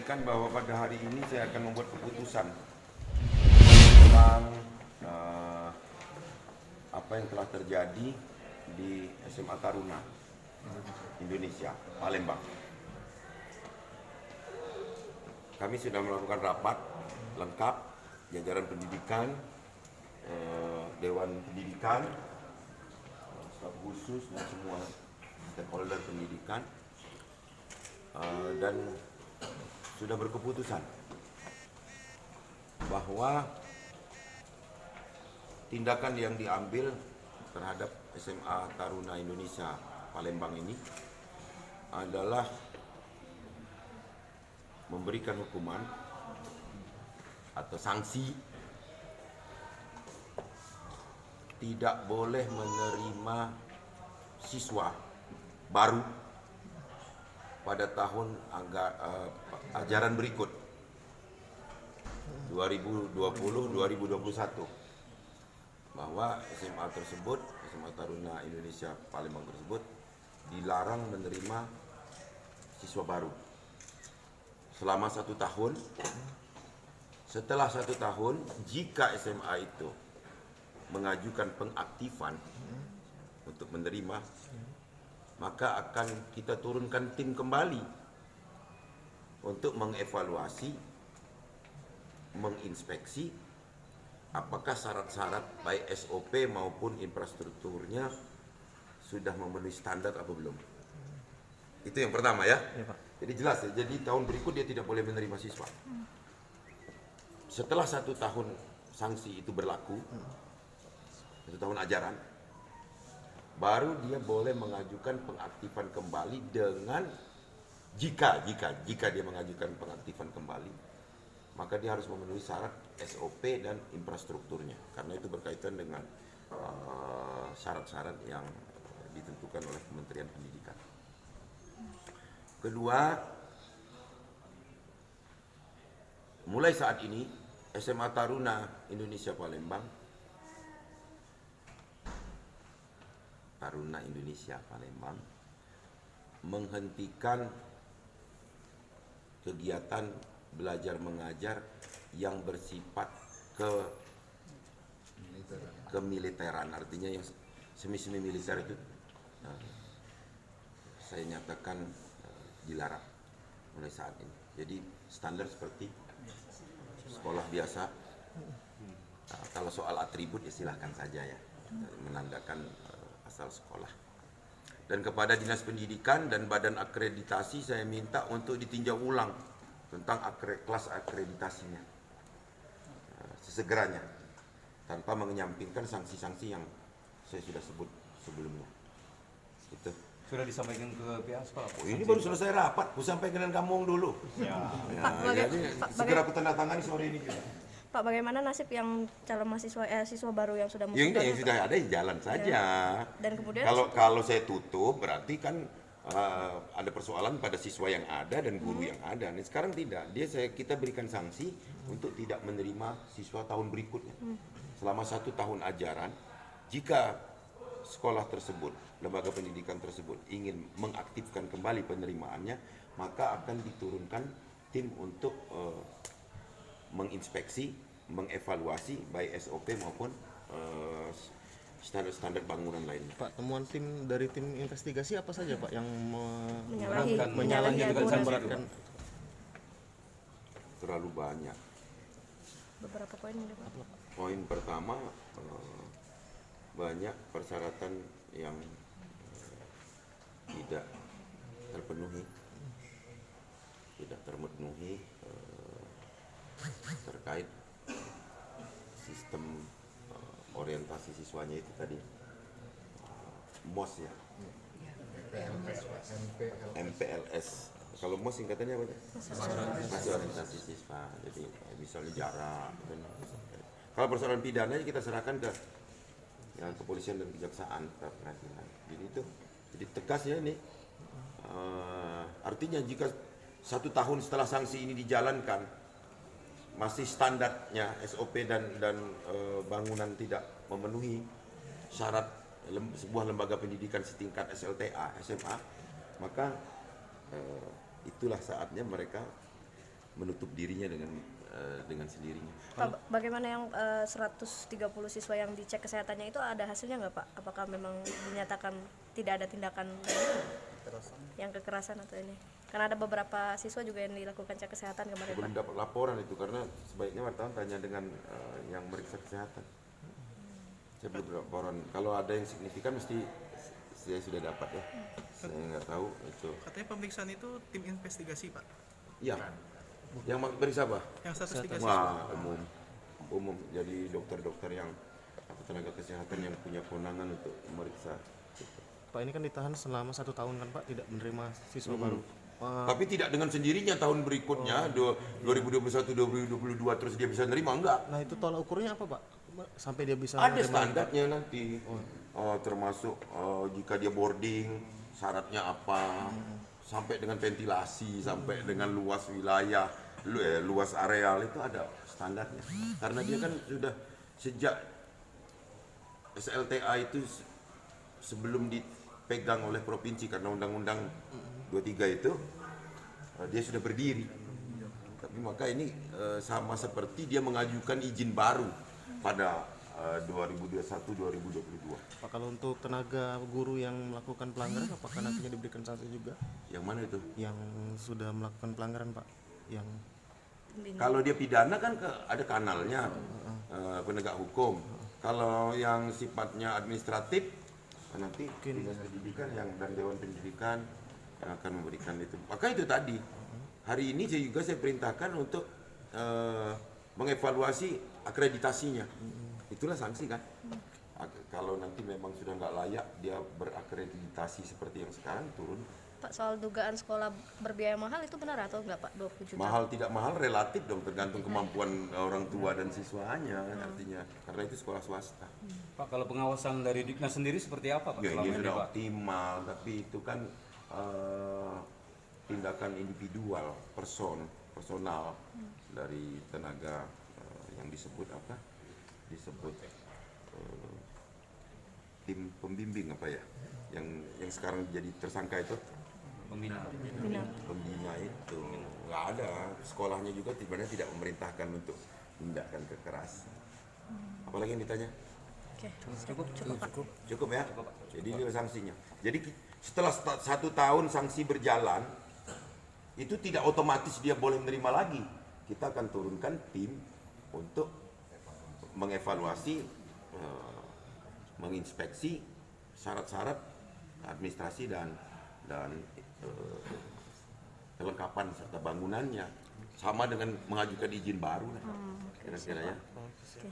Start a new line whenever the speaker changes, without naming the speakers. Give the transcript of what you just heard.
informasikan bahwa pada hari ini saya akan membuat keputusan tentang apa yang telah terjadi di SMA Taruna Indonesia, Palembang. Kami sudah melakukan rapat lengkap, jajaran pendidikan, Dewan Pendidikan, staf khusus dan semua stakeholder pendidikan, dan sudah berkeputusan bahwa tindakan yang diambil terhadap SMA Taruna Indonesia Palembang ini adalah memberikan hukuman atau sanksi tidak boleh menerima siswa baru pada tahun ajaran berikut 2020-2021, bahwa SMA tersebut, SMA Taruna Indonesia Palembang tersebut dilarang menerima siswa baru selama 1 tahun. Setelah 1 tahun, jika SMA itu mengajukan pengaktifan untuk menerima, maka akan kita turunkan tim kembali untuk mengevaluasi, menginspeksi apakah syarat-syarat baik SOP maupun infrastrukturnya sudah memenuhi standar atau belum. Itu yang pertama ya. Jadi jelas ya, jadi tahun berikut dia tidak boleh menerima siswa. Setelah 1 tahun sanksi itu berlaku, 1 tahun ajaran, baru dia boleh mengajukan pengaktifan kembali dengan jika dia mengajukan pengaktifan kembali, maka dia harus memenuhi syarat SOP dan infrastrukturnya, karena itu berkaitan dengan syarat-syarat yang ditentukan oleh Kementerian Pendidikan. Kedua, mulai saat ini SMA Taruna Indonesia Palembang menghentikan kegiatan belajar mengajar yang bersifat kemiliteran, artinya yang semi militer itu saya nyatakan dilarang mulai saat ini. Jadi standar seperti sekolah biasa. Kalau soal atribut ya silahkan saja ya, menandakan asal sekolah. Dan kepada Dinas Pendidikan dan Badan Akreditasi saya minta untuk ditinjau ulang tentang kelas akreditasinya sesegeranya, tanpa menyampingkan sanksi-sanksi yang saya sudah sebut sebelumnya. Itu
sudah disampaikan ke pihak sekolah.
ini baru selesai rapat, ku sampaikan dengan kamu dulu. Jadi segera aku tanda tangani sore ini juga.
Pak, bagaimana nasib yang calon mahasiswa siswa baru yang sudah masuk?
Yang sudah ada yang jalan saja.
Dan kemudian
kalau saya tutup berarti kan ada persoalan pada siswa yang ada dan guru yang ada. Nah, sekarang tidak. Kita berikan sanksi untuk tidak menerima siswa tahun berikutnya. Selama 1 tahun ajaran, jika sekolah tersebut, lembaga pendidikan tersebut ingin mengaktifkan kembali penerimaannya, maka akan diturunkan tim untuk menginspeksi, mengevaluasi baik SOP maupun standar-standar bangunan lainnya.
Pak, temuan tim dari tim investigasi apa saja Pak yang
menyalahi
memberatkan?
Terlalu banyak.
Beberapa poin ini, Pak.
Poin pertama, banyak persyaratan yang tidak terpenuhi terkait sistem orientasi siswanya itu tadi, MOS ya, MPLS. Kalau MOS singkatannya apa? Masih orientasi siswa. Jadi misalnya jarak. Kalau persoalan pidana kita serahkan ke yang kepolisian dan kejaksaan, ke pengadilan. Jadi tegas ya ini. Artinya jika 1 tahun setelah sanksi ini dijalankan masih standarnya SOP dan bangunan tidak memenuhi syarat sebuah lembaga pendidikan setingkat SLTA, SMA, maka itulah saatnya mereka menutup dirinya dengan sendirinya.
Pak, bagaimana yang 130 siswa yang dicek kesehatannya itu ada hasilnya nggak Pak? Apakah memang dinyatakan tidak ada tindakan yang kekerasan atau ini? Karena ada beberapa siswa juga yang dilakukan cek kesehatan kemarin Pak.
Belum dapat laporan itu karena sebaiknya wartawan tanya dengan yang meriksa kesehatan. Saya belum dapat laporan. Kalau ada yang signifikan mesti saya sudah dapat ya. Saya nggak tahu itu.
Katanya pemeriksaan itu tim investigasi, Pak.
Iya. Yang periksa apa?
Yang 130.
Wah, umum. Jadi dokter-dokter yang atau tenaga kesehatan yang punya kewenangan untuk memeriksa.
Pak ini kan ditahan selama 1 tahun kan Pak, tidak menerima siswa baru.
Tapi tidak dengan sendirinya tahun berikutnya 2021 2022 terus dia bisa nerima enggak?
Nah itu tolak ukurnya apa Pak? Sampai dia bisa
Ada
menerima-
standarnya nanti. Termasuk jika dia boarding syaratnya apa, sampai dengan ventilasi, sampai dengan luas wilayah, luas areal itu ada standarnya. Karena dia kan sudah sejak SLTA itu sebelum dipegang oleh provinsi karena Undang-Undang 23 itu dia sudah berdiri. Tapi maka ini sama seperti dia mengajukan izin baru pada 2021-2022.
Pak kalau untuk tenaga guru yang melakukan pelanggaran apakah nantinya diberikan sanksi juga?
Yang mana itu?
Yang sudah melakukan pelanggaran Pak? Yang
Kalau dia pidana kan ada kanalnya penegak hukum. Kalau yang sifatnya administratif nanti dinas pendidikan dan dewan pendidikan yang akan memberikan itu. Maka itu tadi hari ini saya perintahkan untuk mengevaluasi akreditasinya. Itulah sanksi kan. Kalau nanti memang sudah nggak layak dia berakreditasi seperti yang sekarang turun.
Pak, soal dugaan sekolah berbiaya mahal itu benar atau enggak Pak? 20 juta.
Mahal tidak mahal relatif dong tergantung kemampuan orang tua dan siswanya artinya karena itu sekolah swasta.
Pak, kalau pengawasan dari Diknas sendiri seperti apa Pak
Ya
selama
ini
ini
sudah
Pak?
optimal tapi itu kan tindakan individual personal dari tenaga yang disebut apa? Disebut tim pembimbing apa ya? Yang sekarang jadi tersangka itu
Pembina.
pembina itu nggak ada, sekolahnya juga sebenarnya tidak memerintahkan untuk tindakan kekerasan. Apalagi yang ditanya?
Oke, cukup Pak.
Cukup ya? Jadi itu sanksinya. Jadi setelah 1 tahun sanksi berjalan, itu tidak otomatis dia boleh menerima lagi. Kita akan turunkan tim untuk mengevaluasi, menginspeksi syarat-syarat administrasi dan kelengkapan serta bangunannya. Sama dengan mengajukan izin baru lah. Kira-kira ya.
Oke.